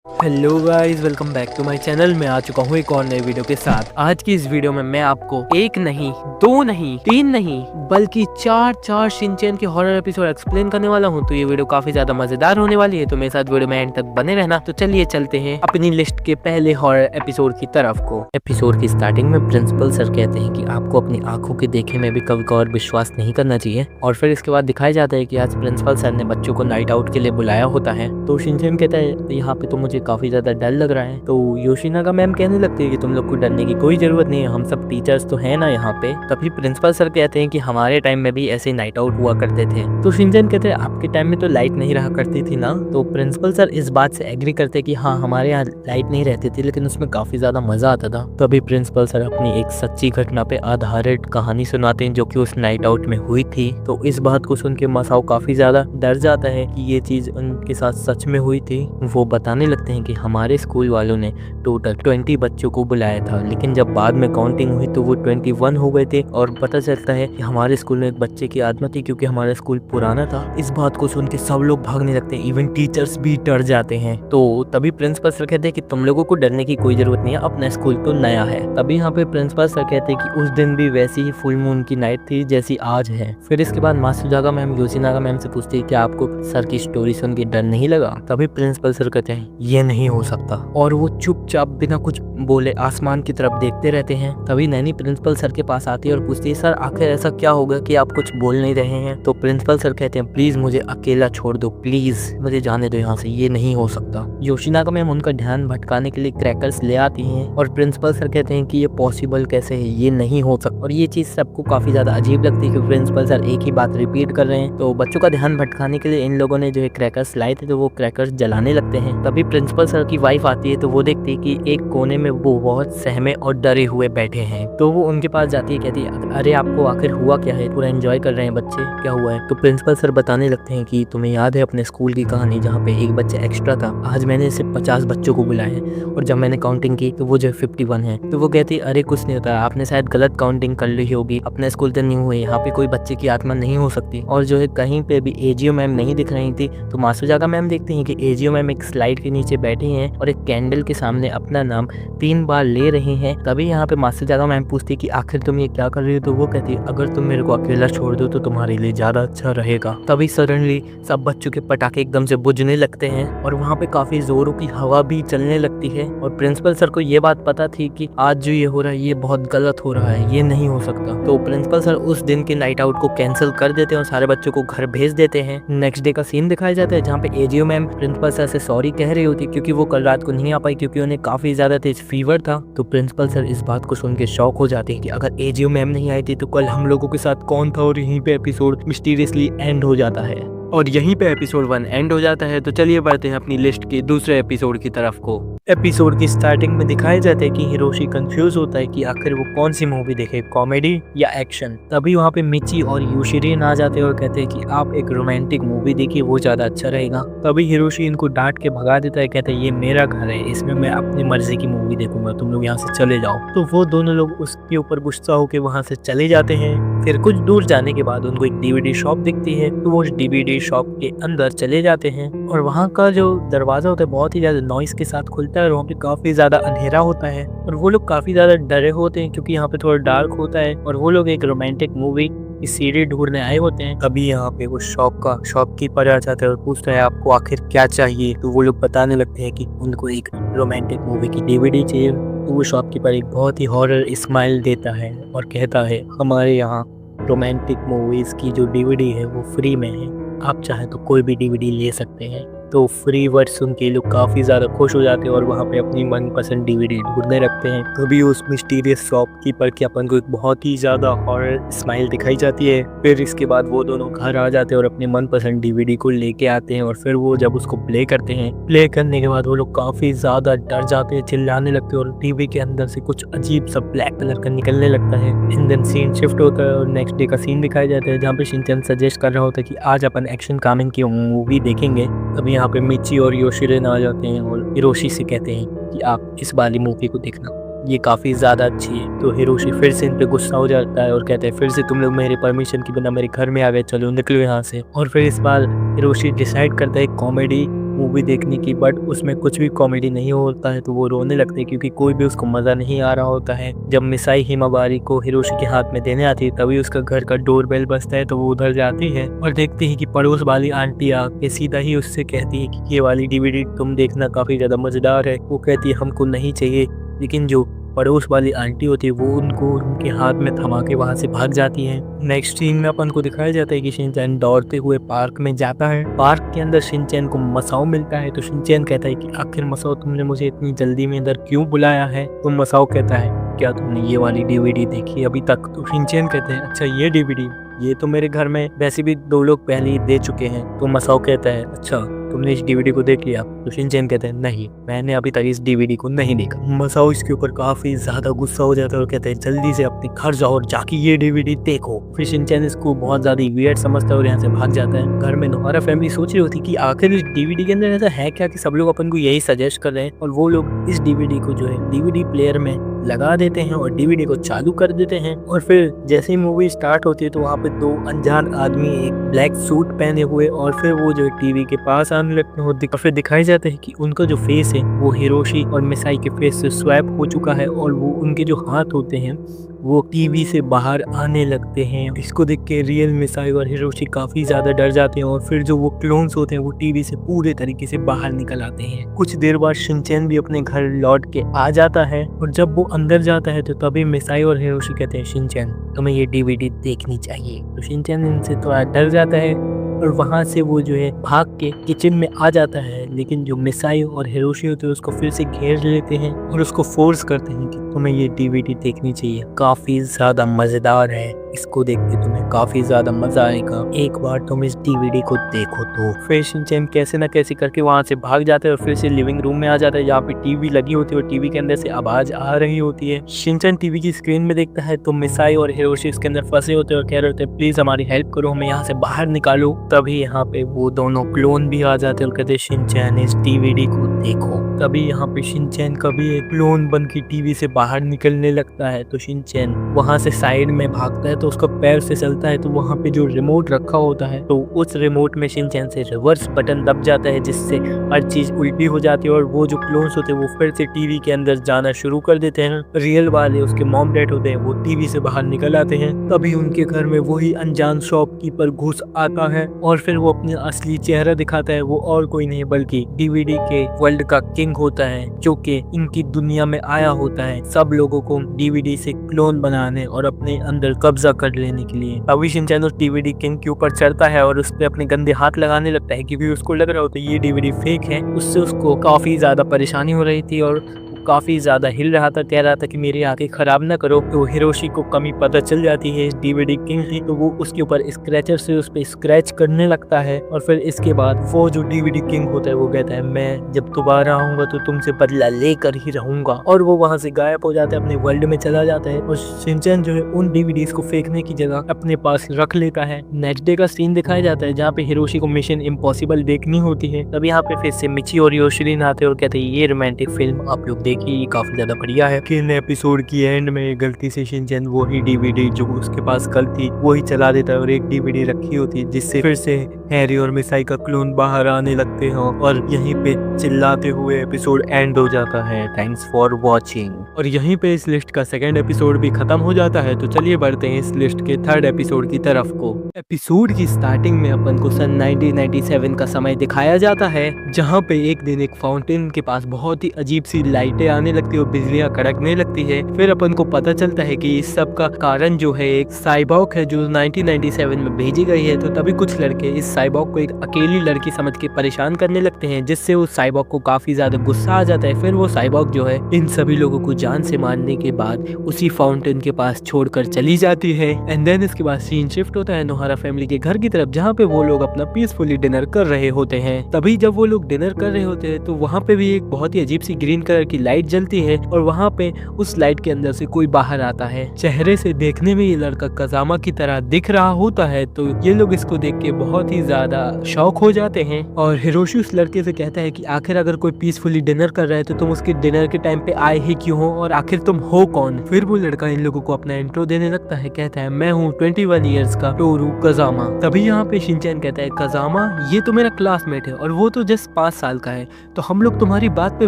Hello guys, welcome back to my channel. मैं आ चुका हूँ एक और नए वीडियो के साथ। आज की इस वीडियो में मैं आपको एक नहीं, दो नहीं, तीन नहीं, बल्कि चार शिनचैन के हॉरर एपिसोड एक्सप्लेन करने वाला हूँ। तो ये वीडियो काफी ज्यादा मजेदार होने वाली है, तो मेरे साथ वीडियो में एंड तक बने रहना। तो चलिए चलते हैं अपनी लिस्ट के पहले हॉरर एपिसोड की तरफ को। एपिसोड की स्टार्टिंग में प्रिंसिपल सर कहते हैं कि आपको अपनी आंखों के देखे में भी कभी कभार विश्वास नहीं करना चाहिए। और फिर इसके बाद दिखाया जाता है कि आज प्रिंसिपल सर ने बच्चों को नाइट आउट के लिए बुलाया होता है। तो शिनचैन कहता है यहाँ पे तो मुझे काफी ज्यादा डर लग रहा है। तो योशिनागा मैम कहने लगती है कि तुम लोग को डरने की कोई जरूरत नहीं है, हम सब टीचर्स तो है ना यहाँ पे। तभी प्रिंसिपल सर कहते हैं कि हमारे टाइम में भी ऐसे नाइट आउट हुआ करते थे। तो शिनचैन कहते हैं आपके टाइम में तो लाइट नहीं रहा करती थी ना। तो प्रिंसिपल सर इस बात से एग्री करते हैं कि हाँ, हमारे यहाँ लाइट नहीं रहती थी, लेकिन उसमें काफी ज्यादा मजा आता था। तभी प्रिंसिपल सर अपनी एक सच्ची घटना पे आधारित कहानी सुनाते हैं जो कि उस नाइट आउट में हुई थी। तो इस बात को सुन के मसाओ काफी ज्यादा डर जाता है कि ये चीज उनके साथ सच में हुई थी। वो बताने लगते हैं कि हमारे स्कूल वालों ने टोटल 20 बच्चों को बुलाया था, लेकिन जब बाद में काउंटिंग हुई तो वो 21 हो गए थे। और पता चलता है कि हमारे स्कूल में एक बच्चे की आत्मा थी, क्योंकि हमारा स्कूल पुराना था। इस बात को सुन के सब लोग भागने लगते हैं, इवन टीचर्स भी डर जाते हैं। तो तभी प्रिंसिपल सर कहते हैं कि तुम लोगों को डरने की कोई जरूरत नहीं है, अपना स्कूल तो नया है। तभी यहाँ पे प्रिंसिपल सर कहते हैं कि उस दिन भी वैसी ही फुल मून की नाइट थी जैसी आज है। फिर इसके बाद मात्सुजागा मैम योशिनागा मैम से पूछती है कि आपको सर की स्टोरी सुन के डर नहीं लगा। तभी प्रिंसिपल सर कहते हैं ये नहीं हो सकता, और वो चुपचाप बिना कुछ बोले आसमान की तरफ देखते रहते हैं। तभी नैनी प्रिंसिपल सर के पास आती है और पूछती है सर आखिर ऐसा क्या होगा कि आप कुछ बोल नहीं रहे हैं। तो प्रिंसिपल सर कहते हैं प्लीज मुझे अकेला छोड़ दो, प्लीज मुझे जाने दो यहाँ से, ये नहीं हो सकता। योशिनागा मैम उनका ध्यान भटकाने के लिए क्रैकर्स ले आती हैं और प्रिंसिपल सर कहते हैं कि ये पॉसिबल कैसे है, ये नहीं हो सकता। और ये चीज सबको काफी ज्यादा अजीब लगती है कि प्रिंसिपल सर एक ही बात रिपीट कर रहे हैं। तो बच्चों का ध्यान भटकाने के लिए इन लोगों ने जो है क्रैकर्स लाए थे, तो वो क्रैकर्स जलाने लगते हैं। तभी प्रिंसिपल सर की वाइफ आती है, तो वो देखती है कि एक कोने में वो बहुत सहमे और डरे हुए बैठे हैं। तो वो उनके पास जाती है, कहती है अरे आपको आखिर हुआ क्या है, पूरा एंजॉय कर रहे हैं बच्चे, क्या हुआ है। तो प्रिंसिपल सर बताने लगते हैं कि तुम्हें याद है अपने स्कूल की कहानी जहाँ पे एक बच्चा एक्स्ट्रा था, आज मैंने सिर्फ 50 बच्चों को बुलाया है और जब मैंने काउंटिंग की तो वो जो 51 है। तो वो कहती है अरे कुछ नहीं होता, आपने शायद गलत काउंटिंग कर ली होगी, अपने स्कूल तो नहीं हुए, यहाँ पे कोई बच्चे की आत्मा नहीं हो सकती। और जो है कहीं पे भी एजीओ मैम नहीं दिख रही थी। तो मात्सुजागा मैम देखती हैं कि एजीओ मैम एक स्लाइड के नीचे बैठी हैं और एक कैंडल के सामने अपना नाम 3 बार ले रहे हैं। तभी यहाँ पे मात्सुजागा मैम पूछती है कि आखिर तुम ये क्या कर रही हो। तो वो कहती है अगर तुम मेरे को अकेला छोड़ दो तो तुम्हारे लिए ज्यादा अच्छा रहेगा। तभी सडनली सब बच्चों के पटाखे एकदम से बुझने लगते हैं और वहाँ पे काफी जोरों की हवा भी चलने लगती है। और प्रिंसिपल सर को ये बात पता थी कि आज जो ये हो रहा है ये बहुत गलत हो रहा है, ये नहीं हो सकता। तो प्रिंसिपल सर उस दिन के नाइट आउट को कैंसिल कर देते हैं और सारे बच्चों को घर भेज देते हैं। नेक्स्ट डे का सीन दिखाया जाता है जहाँ पे एजीओ मैम प्रिंसिपल सर से सॉरी कह रही होती, क्योंकि वो कल रात को नहीं आ पाई, क्योंकि उन्हें काफी ज्यादा तेज फीवर था। तो प्रिंसिपल सर इस बात को सुन के शॉक हो जाते हैं कि अगर एजीओ मैम नहीं आई थी तो कल हम लोगों के साथ कौन था। और यहीं पे एपिसोड मिस्टीरियसली एंड हो जाता है और यहीं पे एपिसोड 1 एंड हो जाता है। तो चलिए बढ़ते हैं अपनी लिस्ट के दूसरे एपिसोड की तरफ को। एपिसोड की स्टार्टिंग में दिखाया जाता है कि हिरोशी कंफ्यूज होता है कि आखिर वो कौन सी मूवी देखे, कॉमेडी या एक्शन। तभी वहाँ पे मिची और यूशिरिन आ जाते हैं और कहते हैं कि आप एक रोमांटिक मूवी देखिए, वो ज्यादा अच्छा रहेगा। तभी हिरोशी इनको डांट के भगा देता है, कहता है ये मेरा घर है, इसमें मैं अपनी मर्जी की मूवी देखूंगा, तुम लोग यहाँ से चले जाओ। तो वो दोनों लोग उसके ऊपर गुस्सा होकर वहाँ से चले जाते हैं। फिर कुछ दूर जाने के बाद उनको एक डीवीडी शॉप दिखती है, तो वो डीवीडी शॉप के अंदर चले जाते हैं और वहाँ का जो दरवाजा होता है बहुत ही ज्यादा नॉइस के साथ खुलता है और वहाँ पे काफी ज्यादा अंधेरा होता है और वो लोग काफी ज्यादा डरे होते हैं क्योंकि यहाँ पे थोड़ा डार्क होता है और वो लोग एक रोमांटिक मूवी की सीडी ढूंढने आए होते हैं। तभी यहाँ पे वो शॉपकीपर आ जाता है और पूछता है आपको आखिर क्या चाहिए। तो वो लोग बताने लगते हैं कि उनको एक रोमांटिक मूवी की डीवीडी चाहिए। तो वो शॉपकीपर एक बहुत ही हॉरर स्माइल देता है और कहता है हमारे यहाँ रोमांटिक मूवीज की जो डीवीडी है वो फ्री में है, आप चाहे तो कोई भी डीवीडी ले सकते हैं। तो फ्री वर्ड सुन के लोग काफ़ी ज़्यादा खुश हो जाते हैं और वहाँ पे अपनी मनपसंद डीवीडी ढूंढने रखते हैं। तभी उस मिस्टीरियस शॉपकीपर की अपन को एक बहुत ही ज़्यादा हॉरर स्माइल दिखाई जाती है। फिर इसके बाद वो दोनों घर आ जाते हैं और अपनी मनपसंद डीवीडी को लेके आते हैं और फिर वो जब उसको प्ले करते हैं, प्ले करने के बाद वो लोग काफ़ी ज़्यादा डर जाते हैं, चिल्लाने लगते हैं और टीवी के अंदर से कुछ अजीब सा ब्लैक कलर का निकलने लगता है। इन देन सीन शिफ्ट होता है और नेक्स्ट डे का सीन दिखाया जाता है जहाँ पे शिनचैन सजेस्ट कर रहा होता है कि आज अपन एक्शन कामेन की मूवी देखेंगे। तभी यहाँ पे मिची और योशिरिन आ जाते हैं और हिरोशी से कहते हैं कि आप इस वाली मूवी को देखना, ये काफ़ी ज़्यादा अच्छी है। तो हिरोशी फिर से इन पे गुस्सा हो जाता है और कहते हैं फिर से तुम लोग मेरे परमिशन के बिना मेरे घर में आ गए, चलो निकलो यहाँ से। और फिर इस बार हिरोशी डिसाइड करता है कॉमेडी मूवी देखने की, बट उसमें कुछ भी कॉमेडी नहीं होता है तो वो रोने लगते हैं क्योंकि कोई भी उसको मज़ा नहीं आ रहा होता है। जब मिसाई हिमाबारी को हिरोशी के हाथ में देने आती है तभी उसका घर का डोरबेल बजता है तो वो उधर जाती है और देखती है कि पड़ोस वाली आंटी आके सीधा ही उससे कहती है कि ये वाली डीवीडी तुम देखना, काफ़ी ज़्यादा मज़ेदार है। वो कहती है हमको नहीं चाहिए, लेकिन जो पड़ोस वाली आंटी होती है वो उनको उनके हाथ में थमा के वहाँ से भाग जाती है। नेक्स्ट सीन में अपन को दिखाया जाता है कि शिनचैन दौड़ते हुए पार्क में जाता है। पार्क के अंदर शिनचैन को मसाओ मिलता है तो शिनचैन कहता है कि आखिर मसाओ तुमने मुझे इतनी जल्दी में इधर क्यों बुलाया है। तो मसाओ कहता है क्या तुमने ये वाली डीवीडी देखी अभी तक। तो शिनचैन कहते हैं अच्छा ये डीवीडी, ये तो मेरे घर में वैसे भी 2 लोग पहले ही दे चुके हैं। तो मसाओ कहता है अच्छा तुमने इस डीवीडी को देख लिया। तो शिनचैन कहते हैं नहीं, मैंने अभी तक इस डीवीडी को नहीं देखा। मसाओ इसके ऊपर काफी ज्यादा गुस्सा हो जाता है और कहते हैं जल्दी से अपने घर जाओ और जाके ये डीवीडी देखो। फिर शिनचैन इसको बहुत ज्यादा वियर्ड समझता है और यहाँ से भाग जाता है। घर में नोहारा फैमिली सोच रही होती कि आखिर इस डीवीडी के अंदर ऐसा है क्या कि सब लोग अपन को यही सजेस्ट कर रहे हैं, और वो लोग इस डीवीडी को जो है डीवीडी प्लेयर में लगा देते हैं और डीवीडी को चालू कर देते हैं। और फिर जैसे ही मूवी स्टार्ट होती है तो वहाँ पे 2 अनजान आदमी एक ब्लैक सूट पहने हुए और फिर वो जो टीवी के पास आने लगते हैं और फिर दिखाई जाता है कि उनका जो फेस है वो हिरोशी और मिसाई के फेस से स्वैप हो चुका है और वो उनके जो हाथ होते हैं वो टीवी से बाहर आने लगते हैं। इसको देख के रियल मिसाई और हिरोशी काफी ज्यादा डर जाते हैं और फिर जो वो क्लोन्स होते हैं वो टीवी से पूरे तरीके से बाहर निकल आते हैं। कुछ देर बाद शिनचैन भी अपने घर लौट के आ जाता है और जब वो अंदर जाता है तो तभी मिसाई और हिरोशी कहते हैं शिनचैन तुम्हें ये डीवीडी देखनी चाहिए। तो शिनचैन इनसे थोड़ा डर जाता है और वहाँ से वो जो है भाग के किचन में आ जाता है, लेकिन जो मिसाई और हिरोशी होते हैं उसको फिर से घेर लेते हैं और उसको फोर्स करते हैं कि तुम्हें ये डीवीडी देखनी चाहिए, काफी ज्यादा मजेदार है, इसको देख के तुम्हें काफी ज्यादा मजा आएगा, एक बार तुम इस डीवीडी को देखो। तो फिर शिनचैन कैसे ना कैसे करके वहाँ से भाग जाता है और फिर से लिविंग रूम में आ जाता है जहाँ पे टीवी लगी होती है और टीवी के अंदर से आवाज आ रही होती है। शिनचैन टीवी की स्क्रीन में देखता है तो मिसाई और हिरोशी इसके अंदर फंसे होते हैं और कह रहे होते हैं प्लीज हमारी हेल्प करो, हमें यहाँ से बाहर निकालो। तभी यहाँ पे वो दोनों क्लोन भी आ जाते हैं और कहते हैं शिनचैन इस डीवीडी को देखो। तभी यहाँ पे शिनचैन का भी एक क्लोन बन के टीवी से बाहर निकलने लगता है तो शिनचैन वहाँ से साइड में भागता है तो उसका पैर से चलता है तो वहाँ पे जो रिमोट रखा होता है तो उस रिमोट में शिनचैन से रिवर्स बटन दब जाता है जिससे हर चीज उल्टी हो जाती है और वो जो क्लोन्स होते हैं वो फिर से टीवी के अंदर जाना शुरू कर देते हैं। रियल वाले उसके मॉम डैड होते हैं वो टीवी से बाहर निकल आते हैं। तभी उनके घर में वही अनजान शॉपकीपर घुस आता है और फिर वो अपना असली चेहरा दिखाता है। वो और कोई नहीं बल्कि डीवीडी के वर्ल्ड का किंग होता है जो कि इनकी दुनिया में आया होता है सब लोगों को डीवीडी से क्लोन बनाने और अपने अंदर कब्जा कर लेने के लिए। अभी शिनचैन उस डीवीडी किंग के ऊपर चढ़ता है और उस पर अपने गंदे हाथ लगाने लगता है क्योंकि उसको लग रहा होता है ये डीवीडी फेक है। उससे उसको काफी ज्यादा परेशानी हो रही थी और काफी ज्यादा हिल रहा था, कह रहा था कि मेरी आंखें खराब ना करो। तो हिरोशी को कमी पता चल जाती है इस डीवीडी किंग की तो वो उसके ऊपर स्क्रैचर से उस पर स्क्रैच करने लगता है और फिर इसके बाद वो जो डीवीडी किंग होता है वो कहता है मैं जब दोबारा आऊंगा तो तुमसे बदला लेकर ही रहूंगा, और वो वहां से गायब हो जाता है, अपने वर्ल्ड में चला जाता है। और शिनचैन जो है उन डीवीडीज को फेंकने की जगह अपने पास रख लेता है। नेक्स्ट डे का सीन दिखाया जाता है जहाँ पे हिरोशी को मिशन इम्पॉसिबल देखनी होती है। तब यहाँ पे फिर से मिची और योशिरिन आते हैं और कहते हैं ये रोमांटिक फिल्म आप लोग देखिए, ये काफी ज्यादा बढ़िया है। किन एपिसोड की एंड में गलती से शिनचैन वही डीवीडी जो उसके पास कल थी वही चला देता है और एक डीवीडी रखी होती है जिससे फिर से हैरी और मिसाई का क्लोन बाहर आने लगते हैं और यहीं पे चिल्लाते हुए एपिसोड एंड हो जाता है। Thanks for watching. और यहीं पे इस लिस्ट का सेकंड एपिसोड भी खत्म हो जाता है। तो चलिए बढ़ते हैं इस लिस्ट के थर्ड एपिसोड की तरफ को। एपिसोड की स्टार्टिंग में अपन को सन 1997 का समय दिखाया जाता है जहाँ पे एक दिन एक फाउंटेन के पास बहुत ही अजीब सी लाइटें आने लगती है और बिजलियां कड़कने लगती है। फिर अपन को पता चलता है कि इस सब का कारण जो है एक साइबॉर्ग है जो 1997 में भेजी गई है। तो तभी कुछ लड़के इस साइबॉर्ग को एक अकेली लड़की समझ के परेशान करने लगते हैं जिससे उस साइबॉर्ग को काफी ज्यादा गुस्सा आ जाता है। फिर वो साइबॉर्ग जो है इन सभी लोगों को जान से मारने के बाद उसी फाउंटेन के पास छोड़कर चली जाती है। एंड देन इसके बाद सीन शिफ्ट होता है नोहारा फैमिली के घर की तरफ जहाँ पे वो लोग अपना पीसफुली डिनर कर रहे होते हैं। तभी जब वो लोग डिनर कर रहे होते हैं तो वहाँ पे भी एक बहुत ही अजीब सी ग्रीन कलर की लाइट जलती है और वहाँ पे उस लाइट के अंदर से कोई बाहर आता है। चेहरे से देखने में ये लड़का कजामा की तरह दिख रहा होता है। तो ये लोग इसको देख के बहुत ही ज्यादा शौक हो जाते हैं। और हिरोशी उस लड़के से कहता है कि आखिर अगर कोई पीसफुली डिनर कर रहा है तो तुम उसके डिनर के टाइम पे आए ही क्यों हो, और आखिर तुम हो कौन। फिर वो लड़का इन लोगों को अपना इंट्रो देने लगता है, कहता है मैं हूँ 21 ईयर्स का टोरू कजामा। तभी यहाँ पे शिनचैन कहता है कजामा ये तो मेरा क्लासमेट है और वो तो जस्ट 5 साल का है, तो हम लोग तुम्हारी बात पे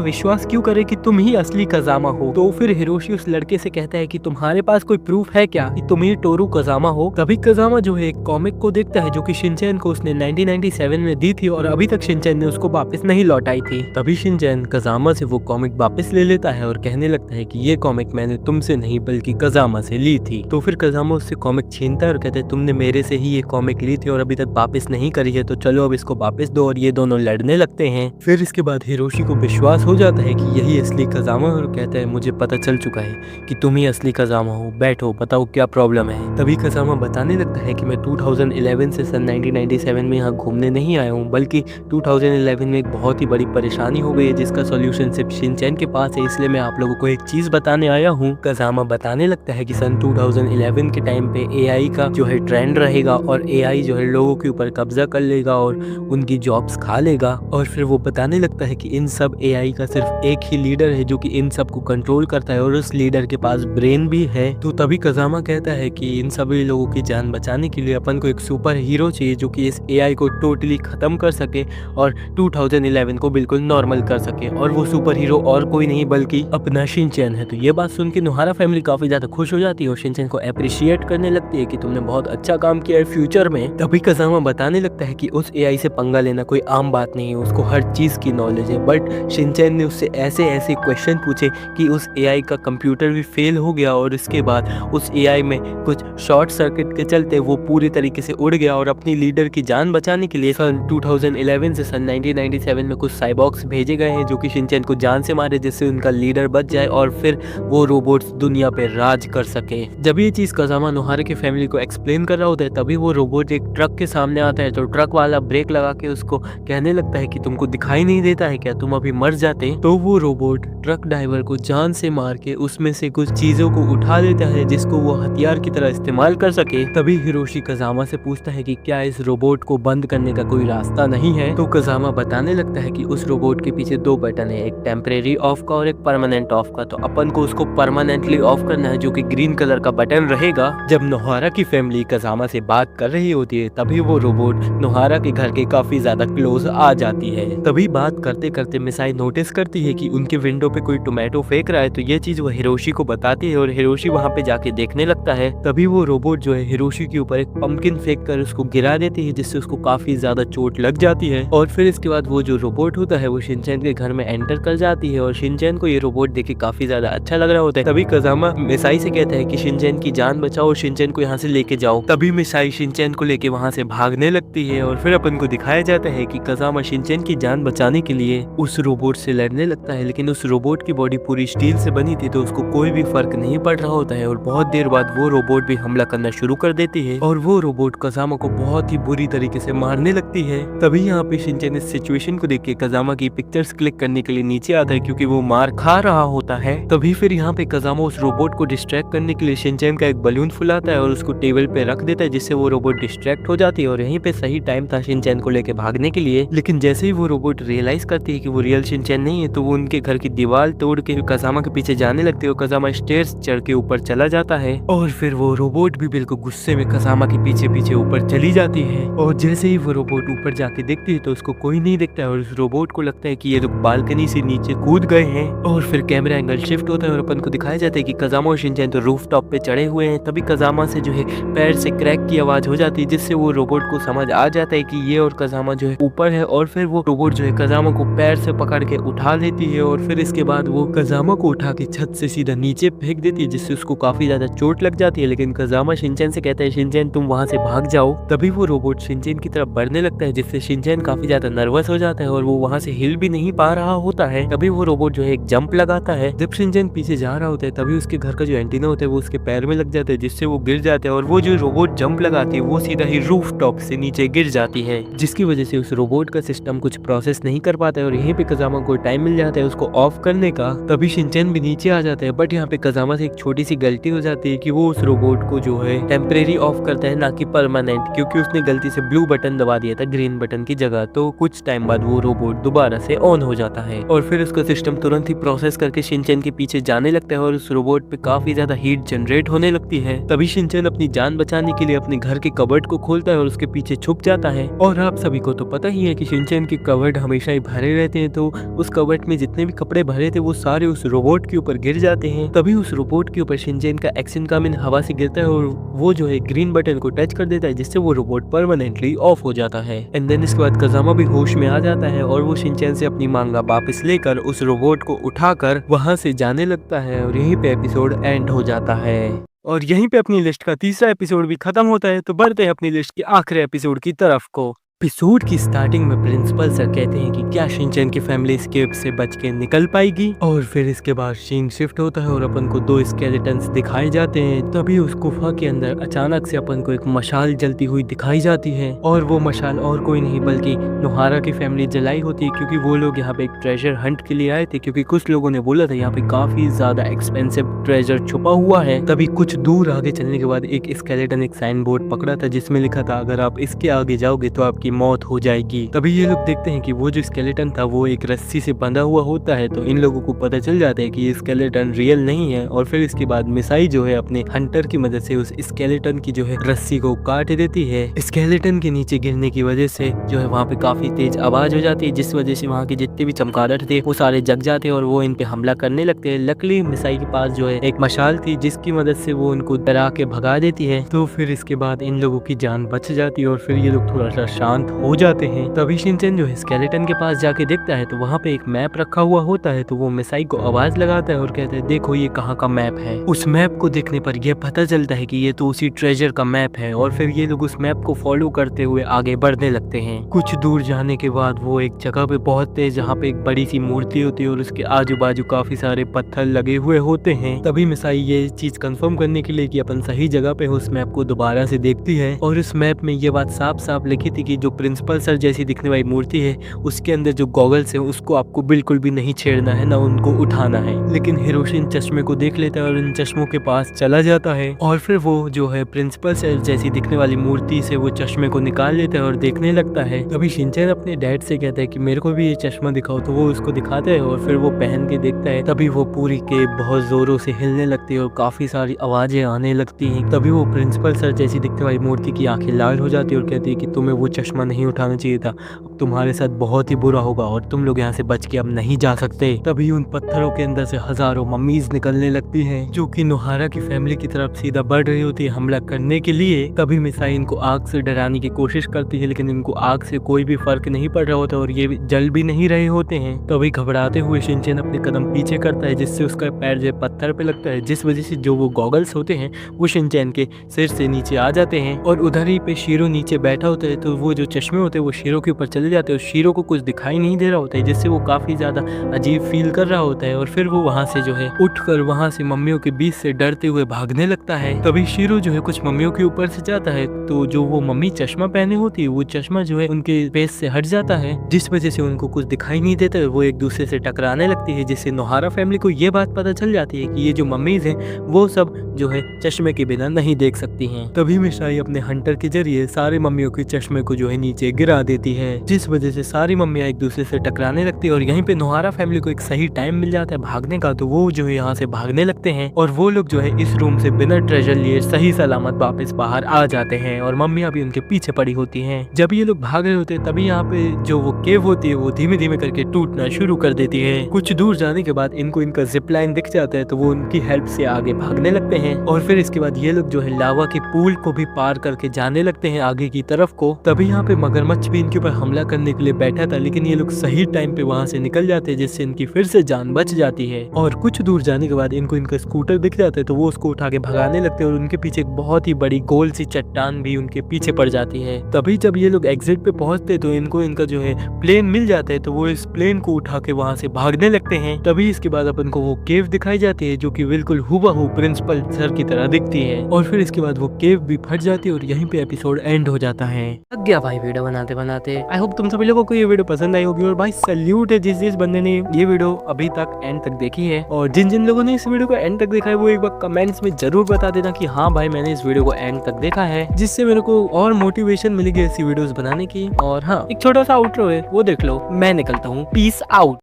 विश्वास क्यों करें कि तुम ही असली कजामा हो। तो फिर हिरोशी उस लड़के से कहता है कि तुम्हारे पास कोई प्रूफ है क्या कि तुम ही टोरू कजामा हो। तभी कजामा जो है एक कॉमिक को देखता है जो कि शिनचैन को उसने 1997 में दी थी और अभी तक शिनचैन ने उसको वापस नहीं लौटाई थी। तभी शिनचैन कजामा से वो कॉमिक वापस ले लेता है और कहने लगता है कि ये कॉमिक मैंने तुमसे नहीं बल्कि कजामा से ली थी। तो फिर कजामा उससे कॉमिक छीनता है और कहता है तुमने मेरे से ही ये कॉमिक ली थी और अभी तक वापस नहीं करी है, तो चलो अब इसको वापस दो, और ये दोनों लड़ने लगते हैं। फिर इसके बाद हिरोशी को विश्वास हो जाता है कि यही असली कजामा, और कहता है मुझे पता चल चुका है कि तुम ही असली कजामा हो, बैठो बताओ क्या प्रॉब्लम है। तभी कजामा बताने लगता है कि मैं 2011 से सन 1997 में यहाँ घूमने नहीं आया हूँ, बल्कि 2011 में एक बहुत ही बड़ी परेशानी हो गई है जिसका सॉल्यूशन सिर्फ शिनचैन के पास है, इसलिए मैं आप लोगों को एक चीज बताने आया हूँ। कजामा बताने लगता है कि सन 2011 के टाइम पे एआई का जो है ट्रेंड रहेगा और एआई जो है लोगों के ऊपर कब्जा कर लेगा और उनकी जॉब्स खा लेगा। और फिर वो बताने लगता है कि इन सब एआई का सिर्फ एक ही लीडर है जो कि इन सब को कंट्रोल करता है और उस लीडर के पास ब्रेन भी है। तो तभी कजामा कहता है कि इन सभी लोगों की जान बचाने के लिए अपन को एक सुपर हीरो चाहिए जो कि इस एआई को टोटली खत्म कर सके और 2011 को बिल्कुल नॉर्मल कर सके, और वो सुपर हीरो और कोई नहीं बल्कि अपना शिनचैन है। तो ये बात सुन के नोहारा फैमिली काफी ज्यादा खुश हो जाती है और शिनचैन को अप्रिशिएट करने लगती है कि तुमने बहुत अच्छा काम किया है फ्यूचर में। तभी कजामा बताने लगता है कि उस एआई से पंगा लेना कोई आम बात नहीं है, उसको हर चीज की नॉलेज है। बट शिनचैन ने उससे ऐसे ऐसे क्वेश्चन पूछे कि उस एआई का कंप्यूटर भी फेल हो गया और इसके बाद उस एआई में कुछ शॉर्ट सर्किट के चलते वो पूरी तरीके से उड़ गया और अपनी लीडर की जान बचाने के लिए सन 2011 से सन 1997 में कुछ साइबॉक्स भेजे गए हैं जो कि शिनचैन को जान से मारे जिससे उनका लीडर बच जाए और फिर वो रोबोट्स दुनिया पे राज कर सके। जब ये चीज कजामा नोहारा की फैमिली को एक्सप्लेन कर रहा होता है तभी वो रोबोट एक ट्रक के सामने आता है, तो ट्रक वाला ब्रेक लगा के उसको कहने लगता है कि तुमको दिखाई नहीं देता है क्या, तुम अभी मर जाते। तो वो रोबोट ट्रक ड्राइवर को जान से मार के उसमें से कुछ चीजों को उठा लेता है जिसको वो हथियार की तरह इस्तेमाल कर सके। तभी हिरोशी कजामा से पूछता है कि क्या इस रोबोट को बंद करने का कोई रास्ता नहीं है। तो कजामा बताने लगता है कि उस रोबोट के पीछे 2 बटन है, एक टेम्परेरी ऑफ का और एक परमानेंट ऑफ का, तो अपन को उसको परमानेंटली ऑफ करना है जो कि ग्रीन कलर का बटन रहेगा। जब नोहारा की फैमिली कजामा से बात कर रही होती है तभी वो रोबोट नोहारा के घर के काफी ज्यादा क्लोज आ जाती है। तभी बात करते करते मिसाई नोटिस करती है कि उनके विंडो पे कोई टोमेटो फेंक रहा है, तो ये चीज वो हिरोशी को बताती है और हिरोशी वहाँ पे जाके देखने लगता है। तभी वो रोबोट जो है हिरोशी के ऊपर एक पंपकिन फेंक कर उसको गिरा देती है जिससे उसको काफी ज्यादा चोट लग जाती है। और फिर इसके बाद वो जो रोबोट होता है वो शिनचैन के घर में एंटर कर जाती है और शिनचैन को ये रोबोट देख के काफी ज्यादा अच्छा लग रहा होता है। तभी कजामा मिसाई से कहता है कि शिनचैन की जान बचाओ और शिनचैन को यहाँ से लेके जाओ। तभी मिसाई शिनचैन को लेके वहाँ से भागने लगती है और फिर अपन को दिखाया जाता है कि कजामा शिनचैन की जान बचाने के लिए उस रोबोट से लड़ने लगता है, लेकिन उस रोबोट की बॉडी पूरी स्टील से बनी थी तो उसको कोई भी फर्क नहीं पड़ रहा होता है और बहुत देर बाद वो रोबोट भी हमला करना शुरू कर देती है और वो रोबोट कजामा को बहुत ही बुरी तरीके से मारने लगती है। तभी यहाँ पे शिनचैन इस सिचुएशन को देख के कजामा की पिक्चर्स क्लिक करने के लिए नीचे आता है क्योंकि वो मार खा रहा होता है। तभी फिर यहाँ पे कजामा उस रोबोट को डिस्ट्रैक्ट करने के लिए शिनचैन का एक बलून फुलाता है और उसको टेबल पे रख देता है जिससे वो रोबोट डिस्ट्रैक्ट हो जाती है और यहीं पे सही टाइम था शिनचैन को लेके भागने के लिए। लेकिन जैसे ही वो रोबोट रियलाइज करती है कि वो रियल शिनचैन नहीं है तो वो उनके घर की दीवार तोड़ के कजामा के पीछे जाने लगती है और कजामा स्टेयर्स चढ़ के ऊपर चला जाता है और फिर वो रोबोट भी बिल्कुल गुस्से में कजामा के पीछे पीछे ऊपर चली जाती है। और जैसे ही वो रोबोट ऊपर जाके देखती है तो उसको कोई नहीं दिखता है और उस रोबोट को लगता है कि ये लोग बालकनी से नीचे कूद गए हैं। और फिर कैमरा एंगल शिफ्ट होता है और अपन को दिखाया जाता है कि कजामा और शिनचैन तो रूफ टॉप पे चढ़े हुए हैं। तभी कजामा से जो है पैर से क्रैक की आवाज हो जाती है जिससे वो रोबोट को समझ आ जाता है कि ये और कजामा जो है ऊपर है और फिर वो रोबोट जो है कजामा को पैर से पकड़ के उठा लेती है और फिर इसके बाद वो कजामा को उठा के छत से सीधा नीचे फेंक देती है जिससे उसको काफी ज्यादा चोट लग जाती है। लेकिन कजामा शिनचैन से कहता है शिनचैन तुम वहां से भाग जाओ। तभी वो रोबोट शिनचैन की तरफ बढ़ने लगता है जिससे शिनचैन काफी ज्यादा नर्वस हो जाता है और वो वहां से हिल भी नहीं पा रहा होता है। तभी वो रोबोट जो है एक जंप लगाता है। जब शिनचैन पीछे जा रहा होता है तभी उसके घर का जो एंटीना होता है वो उसके पैर में लग जाता है जिससे वो गिर जाता है और वो जो रोबोट जंप लगाती है वो सीधा ही रूफ टॉप से नीचे गिर जाती है जिसकी वजह से उस रोबोट का सिस्टम कुछ प्रोसेस नहीं कर पाता है और यहीं पे कजामा को टाइम मिल जाता है उसको ऑफ करने का। तभी शिनचैन भी नीचे आ जाता है बट यहाँ पे कजामा से एक छोटी सी गलती हो जाती है कि वो उस रोबोट को जो है टेम्परेरी ऑफ करता है ना कि परमानेंट, क्योंकि उसने गलती से ब्लू बटन दबा दिया था ग्रीन बटन की जगह, तो कुछ टाइम बाद वो रोबोट दोबारा से ऑन हो जाता है और फिर उसका सिस्टम तुरंत ही प्रोसेस करके शिनचैन के पीछे जाने लगता है और उस रोबोट पे काफी ज्यादा हीट जनरेट होने लगती है। तभी शिनचैन अपनी जान बचाने के लिए अपने घर के कबर्ड को खोलता है और उसके पीछे छुप जाता है। और आप सभी को तो पता ही है कि शिनचैन के कबर्ड हमेशा ही भरे रहते हैं, तो उस कबर्ड में जितने भी कपड़े भरे थे वो सारे उस रोबोट के ऊपर गिर जाते हैं। तभी उस रोबोट के ऊपर शिनचैन का एक्शन कामिन हवा से गिरता है और वो जो है ग्रीन बटन को टच कर देता है, जिससे वो रोबोट परमानेंटली ऑफ हो जाता है। एंड देन इसके बाद कज़ामा भी होश में आ जाता है और वो शिनचैन से अपनी मांगा वापस लेकर उस रोबोट को उठाकर वहां से जाने लगता है और यहीं पे एपिसोड एंड हो जाता है। और यहीं पे अपनी लिस्ट का तीसरा एपिसोड भी खत्म होता है। तो बढ़ते हैं अपनी लिस्ट के आखिरी एपिसोड की तरफ को। एपिसोड की स्टार्टिंग में प्रिंसिपल सर कहते हैं कि क्या शिनचैन की फैमिली स्केप से बच के निकल पाएगी, और फिर इसके बाद सीन शिफ्ट होता है और अपन को 2 स्केलेटन्स दिखाए जाते हैं। तभी उस गुफा के अंदर अचानक से अपन को एक मशाल जलती हुई दिखाई जाती है और वो मशाल और कोई नहीं बल्कि नोहारा की फैमिली जलाई होती है, क्योंकि वो लोग यहाँ पे एक ट्रेजर हंट के लिए आए थे, क्योंकि कुछ लोगों ने बोला था यहाँ पे काफी ज्यादा एक्सपेंसिव ट्रेजर छुपा हुआ है। तभी कुछ दूर आगे चलने के बाद एक स्केलेटन एक साइन बोर्ड पकड़ा था जिसमें लिखा था अगर आप इसके आगे जाओगे तो आपकी मौत हो जाएगी। तभी ये लोग देखते हैं कि वो जो स्केलेटन था वो एक रस्सी से बंधा हुआ होता है, तो इन लोगों को पता चल जाता है कि ये स्केलेटन रियल नहीं है। और फिर इसके बाद मिसाई जो है अपने हंटर की मदद से उस स्केलेटन की जो है रस्सी को काट देती है। स्केलेटन के नीचे गिरने की वजह से जो है वहाँ पे काफी तेज आवाज हो जाती है, जिस वजह से वहाँ के जितने भी चमगादड़ थे वो सारे जग जाते हैं और वो इन पे हमला करने लगते हैं। लकली मिसाई के पास जो है एक मशाल थी जिसकी मदद से वो उनको डरा के भगा देती है। तो फिर इसके बाद इन लोगों की जान बच जाती है और फिर ये लोग थोड़ा सा शांत हो जाते हैं। तभी शिनचैन जो है स्केलेटन के पास जाके देखता है तो वहाँ पे एक मैप रखा हुआ होता है, तो वो मिसाई को आवाज लगाता है और कहता है देखो ये कहाँ का मैप है। उस मैप को देखने पर यह पता चलता है कि ये तो उसी ट्रेजर का मैप है और फिर ये लोग उस मैप को फॉलो करते हुए आगे बढ़ने लगते हैं। कुछ दूर जाने के बाद वो एक जगह पे पहुंचते हैं जहाँ पे एक बड़ी सी मूर्ति होती है और उसके आजू बाजू काफी सारे पत्थर लगे हुए होते हैं। तभी मिसाई ये चीज कंफर्म करने के लिए कि अपन सही जगह पे उस मैप को दोबारा से देखती है और उस मैप में ये बात साफ साफ लिखी थी कि जो प्रिंसिपल सर जैसी दिखने वाली मूर्ति है उसके अंदर जो गॉगल्स है उसको आपको बिल्कुल भी नहीं छेड़ना है, ना उनको उठाना है। लेकिन हिरोशी इन चश्मे को देख लेता है और इन चश्मों के पास चला जाता है और फिर वो जो है प्रिंसिपल सर जैसी दिखने वाली मूर्ति से वो चश्मे को निकाल लेता है और देखने लगता है। तभी शिनचैन अपने डैड से कहता है कि मेरे को भी ये चश्मा दिखाओ, तो वो उसको दिखाता है और फिर वो पहन के देखता है। तभी वो पूरी के बहुत जोरों से हिलने लगती है और काफी सारी आवाजें आने लगती हैं। तभी वो प्रिंसिपल सर जैसी दिखने वाली मूर्ति की आंखें लाल हो जाती है और कहती है कि तुम्हें वो चश्मा नहीं उठाना चाहिए था, तुम्हारे साथ बहुत ही बुरा होगा और तुम लोग यहाँ से बच के अब नहीं जा सकते। तभी उन पत्थरों के अंदर से हजारों मम्मीज निकलने लगती हैं जो कि नोहारा की फैमिली की तरफ सीधा बढ़ रही होती है हमला करने के लिए। तभी मिसाई इनको आग से डराने की कोशिश करती है, लेकिन इनको आग से कोई भी फर्क नहीं पड़ रहा होता और ये जल भी नहीं रहे होते हैं। तभी घबराते हुए शिनचैन अपने कदम पीछे करता है जिससे उसका पैर जो पत्थर पे लगता है, जिस वजह से जो वो गॉगल्स होते हैं वो शिनचैन के सिर से नीचे आ जाते हैं और उधर ही पे शीरो नीचे बैठा होता है। तो वो जो चश्मे होते हैं वो शीरो के ऊपर चले जाते हैं और शीरो को कुछ दिखाई नहीं दे रहा होता है, जिससे वो काफी ज्यादा अजीब फील कर रहा होता है और फिर वो वहां से जो है उठकर वहां से मम्मियों के बीच से डरते हुए भागने लगता है। तभी शीरो जो है कुछ मम्मियों के ऊपर से जाता है, तो जो वो मम्मी चश्मा पहने होती है वो चश्मा जो है उनके फेस से हट जाता है, जिस वजह से उनको कुछ दिखाई नहीं देता है। वो एक दूसरे से टकराने लगती है, जिससे नोहारा फैमिली को ये बात पता चल जाती है कि ये जो मम्मीज हैं वो सब जो है चश्मे के बिना नहीं देख सकती हैं। तभी मिसाई अपने हंटर के जरिए सारे मम्मियों के चश्मे को जो है नीचे गिरा देती है, जिस वजह से सारी मम्मियां एक दूसरे से टकराने लगती है और यहीं पे नोहारा फैमिली को एक सही टाइम मिल जाता है भागने का, तो वो जो है यहाँ से भागने लगते हैं और वो लोग जो है इस रूम से बिना ट्रेजर लिए सही सलामत वापस बाहर आ जाते हैं और मम्मियां भी उनके पीछे पड़ी होती हैं। जब ये लोग भाग रहे होते हैं तभी यहाँ पे जो वो केव होती है वो धीमे धीमे करके टूटना शुरू कर देती है। कुछ दूर जाने के बाद इनको इनका जिप लाइन दिख जाता है, तो वो उनकी हेल्प से आगे भागने लगते हैं और फिर इसके बाद ये लोग जो है लावा के पूल को भी पार करके जाने लगते हैं आगे की तरफ को। तभी यहाँ पे मगरमच्छ भी इनके ऊपर हमला करने के लिए बैठा था, लेकिन ये लोग सही टाइम पे वहाँ से निकल जाते हैं, जिससे इनकी फिर से जान बच जाती है। और कुछ दूर जाने के बाद इनको इनका स्कूटर दिख जाता है, तो वो उसको उठा के भगाने लगते हैं और उनके पीछे एक बहुत ही बड़ी गोल सी चट्टान भी उनके पीछे पड़ जाती है। तभी जब ये लोग एग्जिट पे पहुंचते तो तो इनको इनका जो है प्लेन मिल जाता है, तो वो इस प्लेन को उठा के वहाँ से भागने लगते हैं। तभी इसके बाद अपन को वो केव दिखाई जाती है जो कि बिल्कुल हुबहू प्रिंसिपल सर की तरह दिखती है, और फिर इसके बाद वो केव भी फट जाती है और यहीं पे एपिसोड एंड हो जाता है। लग गया भाई वीडियो बनाते बनाते। आई होप तुम सभी लोगों को ये वीडियो पसंद आई होगी, और भाई सैल्यूट है जिस बंदे ने ये वीडियो अभी तक एंड तक देखी है, और जिन जिन लोगों ने इस वीडियो को एंड तक देखा है वो एक बार कमेंट्स में जरूर बता देना कि हाँ भाई मैंने इस वीडियो को एंड तक देखा है, जिससे मेरे को और मोटिवेशन मिलेगी ऐसी वीडियोस बनाने की। और हाँ, एक छोटा सा आउटरो है वो देख लो। मैं निकलता हूँ, पीस आउट।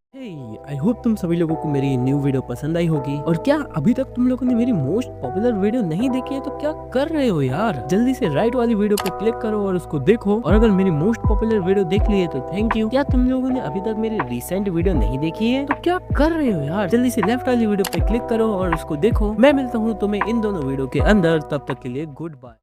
आई होप तुम सभी लोगों को मेरी न्यू वीडियो पसंद आई होगी। और क्या अभी तक तुम लोगों ने मेरी मोस्ट पॉपुलर वीडियो नहीं देखी है तो क्या कर रहे हो यार, जल्दी से राइट वाली वीडियो पे क्लिक करो और उसको देखो। और अगर मेरी मोस्ट पॉपुलर वीडियो देख ली है तो थैंक यू। क्या तुम लोगों ने अभी तक मेरी रिसेंट वीडियो नहीं देखी है तो क्या कर रहे हो यार, जल्दी से लेफ्ट वाली वीडियो पे क्लिक करो और उसको देखो। मैं मिलता हूँ तुम्हें इन दोनों वीडियो के अंदर, तब तक के लिए गुड बाय।